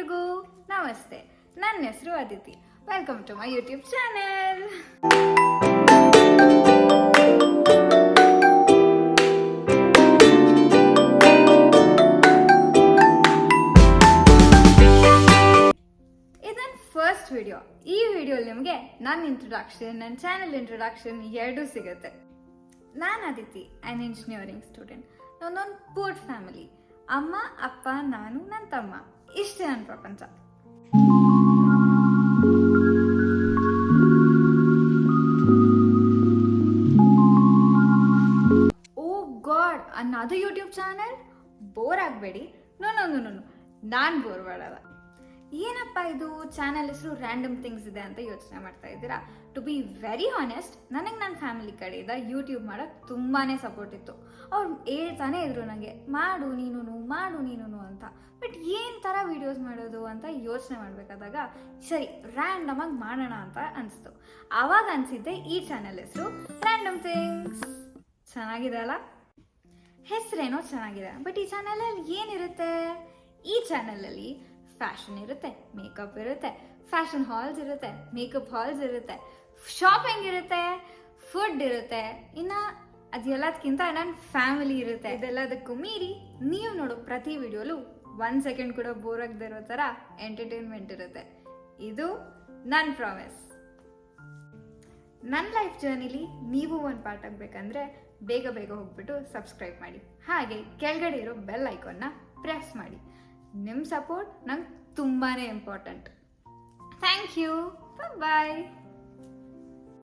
ಎಲ್ರಿಗೂ ನಮಸ್ತೆ. ನನ್ನ ಹೆಸರು Aditi. Welcome to my YouTube channel. ಇದನ್ ಫಸ್ಟ್ ವಿಡಿಯೋ. ಈ ವಿಡಿಯೋಲಿ ನಿಮಗೆ ನನ್ನ ಇಂಟ್ರೊಡಕ್ಷನ್, ನನ್ನ ಚಾನೆಲ್ ಇಂಟ್ರೊಡಕ್ಷನ್ ಎರಡೂ ಸಿಗುತ್ತೆ. ನಾನು ಅದಿತಿ, ಆನ್ ಇಂಜಿನಿಯರಿಂಗ್ ಸ್ಟೂಡೆಂಟ್. ನನ್ನೊಂದು ಪೂರ್ ಫ್ಯಾಮಿಲಿ. ಅಮ್ಮ, ಅಪ್ಪ, ನಾನು, ನನ್ನ ತಮ್ಮ. ಇಷ್ಟೇ ನನ್ನ ಪ್ರಪಂಚ. ಓ ಗಾಡ್, ಅನ್ನದು ಯೂಟ್ಯೂಬ್ ಚಾನೆಲ್? ಬೋರ್ ಆಗಬೇಡಿ. ನೋ, ನಾನು ಬೋರ್ ಮಾಡಲ್ಲ. ಏನಪ್ಪ ಇದು ಚಾನೆಲ್ ಹೆಸರು ರ್ಯಾಂಡಮ್ ಥಿಂಗ್ಸ್ ಇದೆ ಅಂತ ಯೋಚನೆ ಮಾಡ್ತಾ ಇದ್ದೀರಾ? ಟು ಬಿ ವೆರಿ ಹಾನೆಸ್ಟ್, ನನಗೆ ನನ್ನ ಫ್ಯಾಮಿಲಿ ಕಡೆಯಿಂದ ಯೂಟ್ಯೂಬ್ ಮಾಡೋಕ್ಕೆ ತುಂಬಾ ಸಪೋರ್ಟ್ ಇತ್ತು. ಅವ್ರು ಹೇಳ್ತಾನೆ ಇದ್ರು ನನಗೆ, ಮಾಡು ನೀನು ಅಂತ. ಬಟ್ ಏನು ಥರ ವೀಡಿಯೋಸ್ ಮಾಡೋದು ಅಂತ ಯೋಚನೆ ಮಾಡಬೇಕಾದಾಗ ಸರಿ ರ್ಯಾಂಡಮ್ ಆಗಿ ಮಾಡೋಣ ಅಂತ ಅನಿಸ್ತು. ಆವಾಗ ಅನಿಸಿದ್ದೆ ಈ ಚಾನೆಲ್ ಹೆಸರು ರ್ಯಾಂಡಮ್ ಥಿಂಗ್ಸ್. ಚೆನ್ನಾಗಿದೆ ಅಲ್ಲ? ಹೆಸರೇನೋ ಚೆನ್ನಾಗಿದೆ. ಬಟ್ ಈ ಚಾನಲಲ್ಲಿ ಏನಿರುತ್ತೆ? ಈ ಚಾನಲಲ್ಲಿ ಫ್ಯಾಷನ್ ಇರುತ್ತೆ, ಮೇಕಪ್ ಇರುತ್ತೆ, ಫ್ಯಾಷನ್ ಹಾಲ್ಸ್ ಇರುತ್ತೆ, ಮೇಕಪ್ ಹಾಲ್ಸ್ ಇರುತ್ತೆ, ಶಾಪಿಂಗ್ ಇರುತ್ತೆ, ಫುಡ್ ಇರುತ್ತೆ, ಇನ್ನು ಅದೆಲ್ಲದಕ್ಕಿಂತ ನನ್ನ ಫ್ಯಾಮಿಲಿ ಇರುತ್ತೆ. ಇದೆಲ್ಲದಕ್ಕೂ ಮೀರಿ ನೀವು ನೋಡೋ ಪ್ರತಿ ವಿಡಿಯೋಲು 1 ಸೆಕೆಂಡ್ ಕೂಡ ಬೋರ್ ಆಗದೆ ಇರೋ ಥರ ಎಂಟರ್ಟೈನ್ಮೆಂಟ್ ಇರುತ್ತೆ. ಇದು ನನ್ನ ಪ್ರಾಮಿಸ್. ನನ್ನ ಲೈಫ್ ಜರ್ನಿಲಿ ನೀವು ಒಂದು ಪಾರ್ಟ್ ಆಗಬೇಕಂದ್ರೆ ಬೇಗ ಹೋಗ್ಬಿಟ್ಟು ಸಬ್ಸ್ಕ್ರೈಬ್ ಮಾಡಿ. ಹಾಗೆ ಕೆಳಗಡೆ ಇರೋ ಬೆಲ್ ಐಕಾನ್ನ ಪ್ರೆಸ್ ಮಾಡಿ. ನಿಮ್ಮ ಸಪೋರ್ಟ್ ನಂಗೆ ತುಂಬಾ ಇಂಪಾರ್ಟೆಂಟ್. Thank you. ಬಾಯ್.